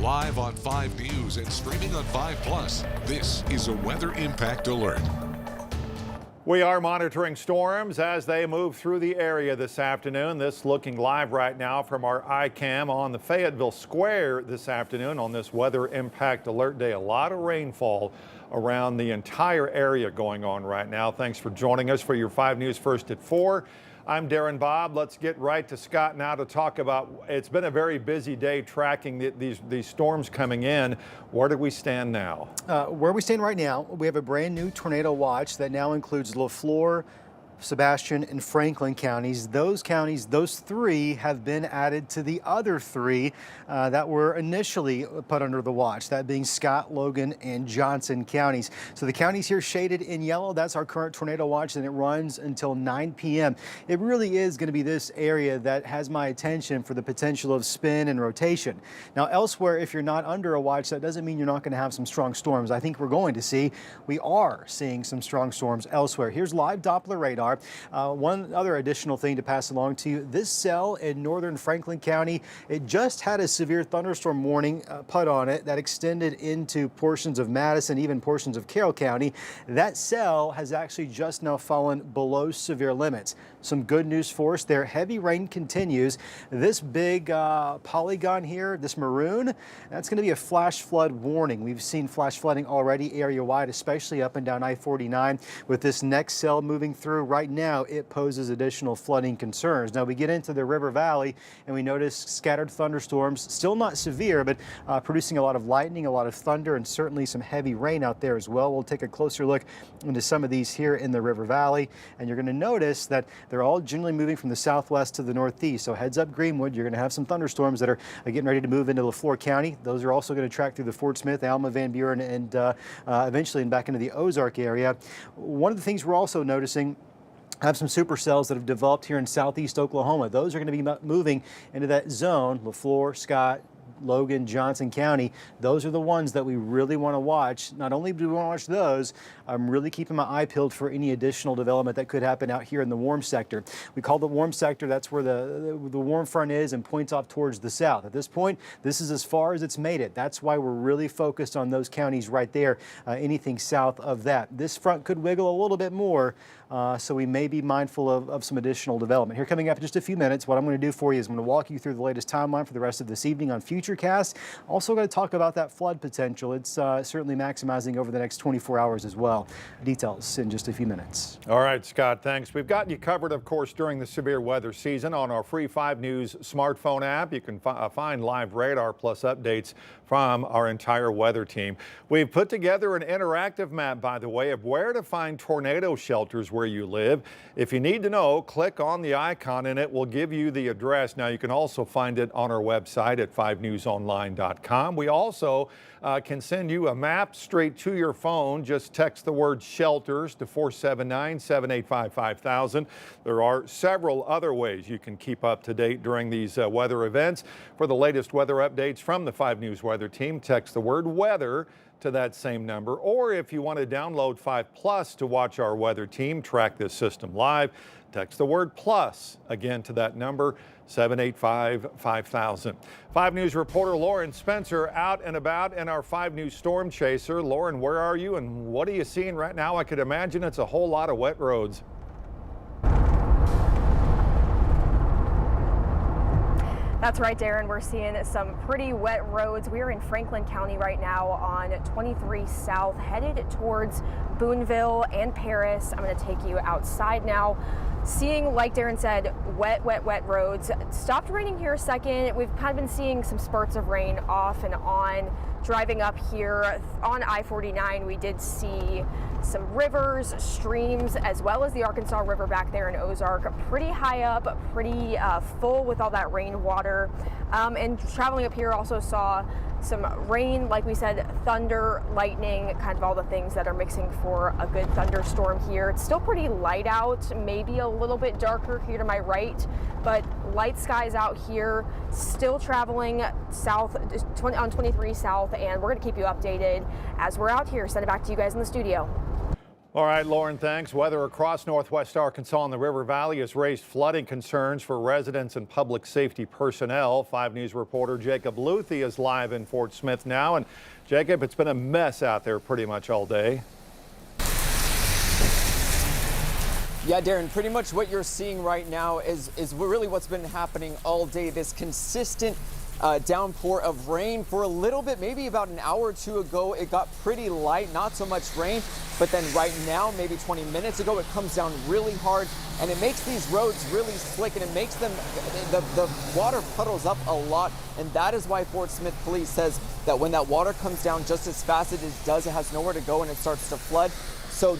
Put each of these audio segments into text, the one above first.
Live on 5 News and streaming on 5 Plus, this is a Weather Impact Alert. We are monitoring storms as they move through the area this afternoon. This looking live right now from our iCam on the Fayetteville Square this afternoon on this Weather Impact Alert Day. A lot of rainfall around the entire area going on right now. Thanks for joining us for your 5 News First at 4. I'm Darren Bob. Let's get right to Scott now to talk about, it's been a very busy day tracking these storms coming in. Where do we stand now? Where we stand right now, we have a brand new tornado watch that now includes LaFleur, Sebastian, and Franklin counties. Those counties, those 3 have been added to the other 3 that were initially put under the watch, that being Scott, Logan, and Johnson counties. So the counties here shaded in yellow, that's our current tornado watch, and it runs until 9 p.m. It really is going to be this area that has my attention for the potential of spin and rotation. Now elsewhere, if you're not under a watch, that doesn't mean you're not going to have some strong storms. I think we are seeing some strong storms elsewhere. Here's live Doppler radar. One other additional thing to pass along to you, this cell in northern Franklin County, it just had a severe thunderstorm warning put on it that extended into portions of Madison, even portions of Carroll County. That cell has actually just now fallen below severe limits. Some good news for us there. Heavy rain continues. This big polygon here, this maroon, that's going to be a flash flood warning. We've seen flash flooding already area-wide, especially up and down I-49. With this next cell moving through right now, it poses additional flooding concerns. Now we get into the River Valley and we notice scattered thunderstorms, still not severe, but producing a lot of lightning, a lot of thunder, and certainly some heavy rain out there as well. We'll take a closer look into some of these here in the River Valley, and you're going to notice that they're all generally moving from the southwest to the northeast. So heads up Greenwood, you're going to have some thunderstorms that are getting ready to move into LaFleur County. Those are also going to track through the Fort Smith, Alma, Van Buren, and eventually back into the Ozark area. One of the things we're also noticing, have some supercells that have developed here in southeast Oklahoma. Those are going to be moving into that zone, LaFleur, Scott, Logan, Johnson County. Those are the ones that we really want to watch. Not only do we want to watch those, I'm really keeping my eye peeled for any additional development that could happen out here in the warm sector. We call the warm sector, that's where the warm front is and points off towards the south. At this point, this is as far as it's made it. That's why we're really focused on those counties right there, anything south of that. This front could wiggle a little bit more, so we may be mindful of some additional development. Here coming up in just a few minutes, what I'm going to do for you is I'm going to walk you through the latest timeline for the rest of this evening on Futurecast. Also going to talk about that flood potential. It's certainly maximizing over the next 24 hours as well. Details in just a few minutes. All right, Scott, thanks. We've got you covered, of course, during the severe weather season on our free 5 News smartphone app. You can find live radar plus updates from our entire weather team. We've put together an interactive map, by the way, of where to find tornado shelters where you live. If you need to know, click on the icon and it will give you the address. Now, you can also find it on our website at 5newsonline.com. We also can send you a map straight to your phone. Just text the word shelters to 479-785-5000. There are several other ways you can keep up to date during these weather events. For the latest weather updates from the 5 News weather team, text the word weather to that same number. Or if you want to download 5 Plus to watch our weather team track this system live, text the word plus again to that number, 785-5000. 5 News reporter Lauren Spencer out and about in our 5 News Storm Chaser. Lauren, where are you and what are you seeing right now? I could imagine it's a whole lot of wet roads. That's right, Darren. We're seeing some pretty wet roads. We're in Franklin County right now on 23 South, headed towards Boonville and Paris. I'm going to take you outside now. Seeing, like Darren said, wet roads. Stopped raining here a second. We've kind of been seeing some spurts of rain off and on. Driving up here on I-49, we did see some rivers, streams, as well as the Arkansas River back there in Ozark. Pretty high up, pretty full with all that rainwater. And traveling up here also saw some rain, like we said, thunder, lightning, kind of all the things that are mixing for a good thunderstorm here. It's still pretty light out, maybe a little bit darker here to my right, but light skies out here. Still traveling south on 23 South, and we're going to keep you updated as we're out here. Send it back to you guys in the studio. All right, Lauren, thanks. Weather across northwest Arkansas and the River Valley has raised flooding concerns for residents and public safety personnel. 5 News reporter Jacob Luthi is live in Fort Smith now. And Jacob, it's been a mess out there pretty much all day. Yeah, Darren, pretty much what you're seeing right now is really what's been happening all day. This consistent downpour of rain for a little bit, maybe about an hour or two ago. It got pretty light, not so much rain, but then right now, maybe 20 minutes ago, it comes down really hard and it makes these roads really slick and it makes them, the water puddles up a lot. And that is why Fort Smith Police says that when that water comes down just as fast as it does, it has nowhere to go and it starts to flood. So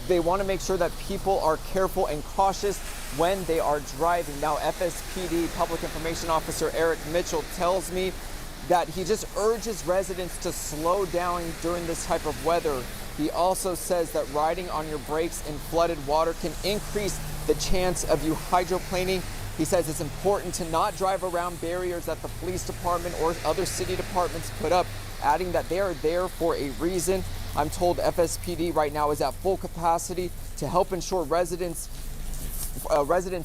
they want to make sure that people are careful and cautious when they are driving. Now, FSPD Public Information Officer Eric Mitchell tells me that he just urges residents to slow down during this type of weather. He also says that riding on your brakes in flooded water can increase the chance of you hydroplaning. He says it's important to not drive around barriers that the police department or other city departments put up, adding that they are there for a reason. I'm told FSPD right now is at full capacity to help ensure residents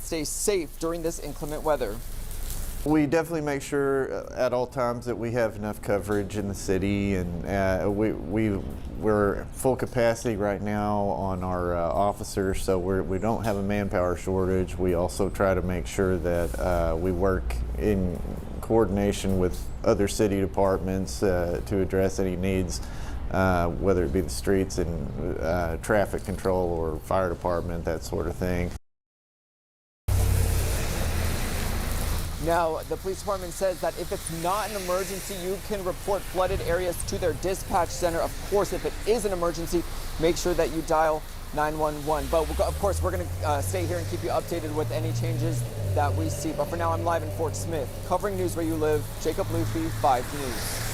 stay safe during this inclement weather. We definitely make sure at all times that we have enough coverage in the city, and we're full capacity right now on our officers, so we don't have a manpower shortage. We also try to make sure that we work in coordination with other city departments to address any needs, whether it be the streets and traffic control or fire department, that sort of thing. Now, the police department says that if it's not an emergency, you can report flooded areas to their dispatch center. Of course, if it is an emergency, make sure that you dial 911. But of course, we're going to stay here and keep you updated with any changes that we see. But for now, I'm live in Fort Smith, covering news where you live. Jacob Luthi, 5 News.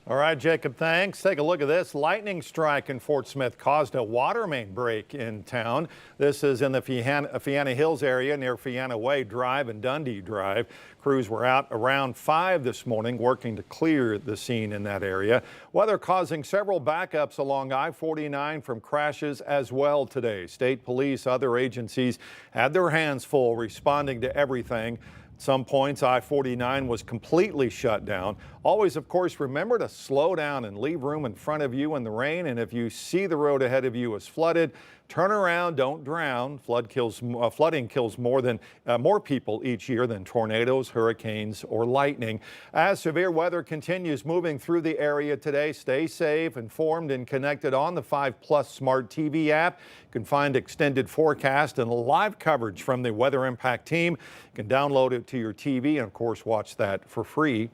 All right, Jacob, thanks. Take a look at this. Lightning strike in Fort Smith caused a water main break in town. This is in the Fianna Hills area near Fianna Way Drive and Dundee Drive. Crews were out around 5 this morning working to clear the scene in that area. Weather causing several backups along I-49 from crashes as well today. State police, other agencies had their hands full responding to everything. At some points, I-49 was completely shut down. Always, of course, remember to slow down and leave room in front of you in the rain. And if you see the road ahead of you is flooded, turn around, don't drown. Flooding kills more people each year than tornadoes, hurricanes, or lightning. As severe weather continues moving through the area today, stay safe, informed, and connected on the 5+ Smart TV app. You can find extended forecast and live coverage from the Weather Impact team. You can download it to your TV and, of course, watch that for free.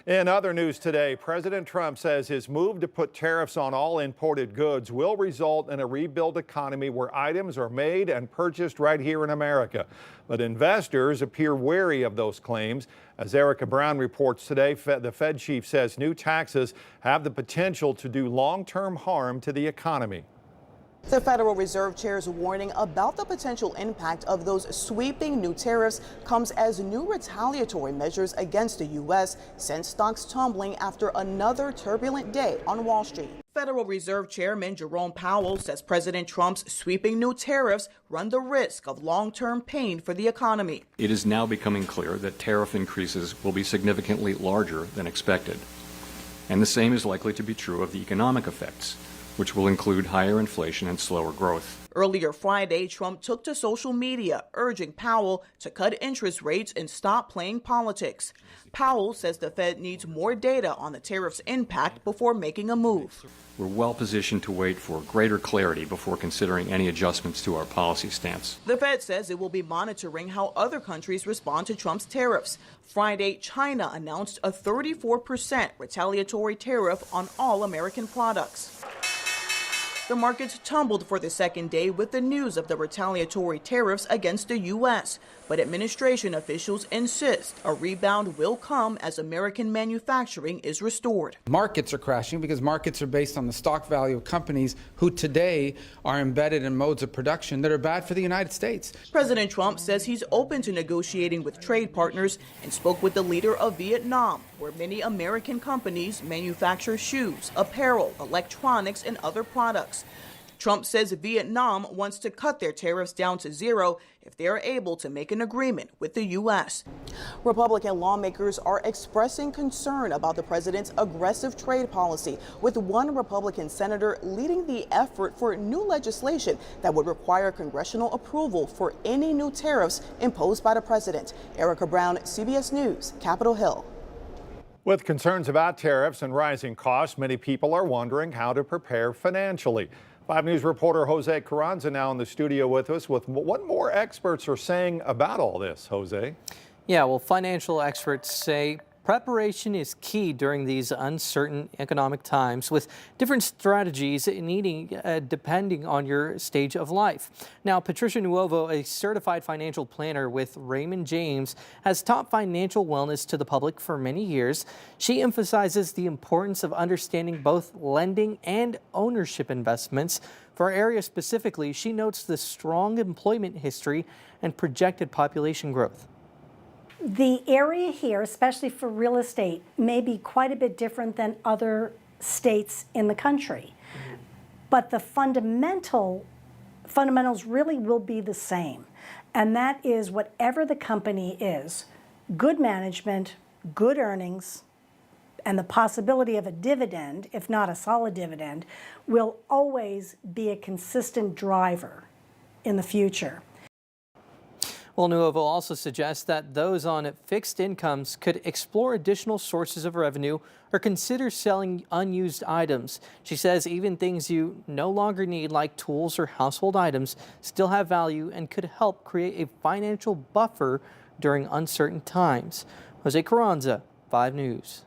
In other news today, President Trump says his move to put tariffs on all imported goods will result in a rebuilt economy where items are made and purchased right here in America. But investors appear wary of those claims. As Erica Brown reports today, the Fed chief says new taxes have the potential to do long-term harm to the economy. The Federal Reserve Chair's warning about the potential impact of those sweeping new tariffs comes as new retaliatory measures against the U.S. sent stocks tumbling after another turbulent day on Wall Street. Federal Reserve Chairman Jerome Powell says President Trump's sweeping new tariffs run the risk of long-term pain for the economy. It is now becoming clear that tariff increases will be significantly larger than expected. And the same is likely to be true of the economic effects, which will include higher inflation and slower growth. Earlier Friday, Trump took to social media, urging Powell to cut interest rates and stop playing politics. Powell says the Fed needs more data on the tariff's impact before making a move. We're well positioned to wait for greater clarity before considering any adjustments to our policy stance. The Fed says it will be monitoring how other countries respond to Trump's tariffs. Friday, China announced a 34% retaliatory tariff on all American products. The markets tumbled for the second day with the news of the retaliatory tariffs against the U.S., but administration officials insist a rebound will come as American manufacturing is restored. Markets are crashing because markets are based on the stock value of companies who today are embedded in modes of production that are bad for the United States. President Trump says he's open to negotiating with trade partners and spoke with the leader of Vietnam, where many American companies manufacture shoes, apparel, electronics, and other products. Trump says Vietnam wants to cut their tariffs down to zero if they are able to make an agreement with the U.S. Republican lawmakers are expressing concern about the president's aggressive trade policy, with one Republican senator leading the effort for new legislation that would require congressional approval for any new tariffs imposed by the president. Erica Brown, CBS News, Capitol Hill. With concerns about tariffs and rising costs, many people are wondering how to prepare financially. 5 News reporter Jose Carranza now in the studio with us with what more experts are saying about all this. Jose? Yeah, well, financial experts say preparation is key during these uncertain economic times, with different strategies needing depending on your stage of life. Now, Patricia Nuovo, a certified financial planner with Raymond James, has taught financial wellness to the public for many years. She emphasizes the importance of understanding both lending and ownership investments. For our area specifically, she notes the strong employment history and projected population growth. The area here, especially for real estate, may be quite a bit different than other states in the country. But the fundamentals really will be the same. And that is, whatever the company is, good management, good earnings, and the possibility of a dividend, if not a solid dividend, will always be a consistent driver in the future. Well, Nuovo also suggests that those on fixed incomes could explore additional sources of revenue or consider selling unused items. She says even things you no longer need, like tools or household items, still have value and could help create a financial buffer during uncertain times. Jose Carranza, 5 News.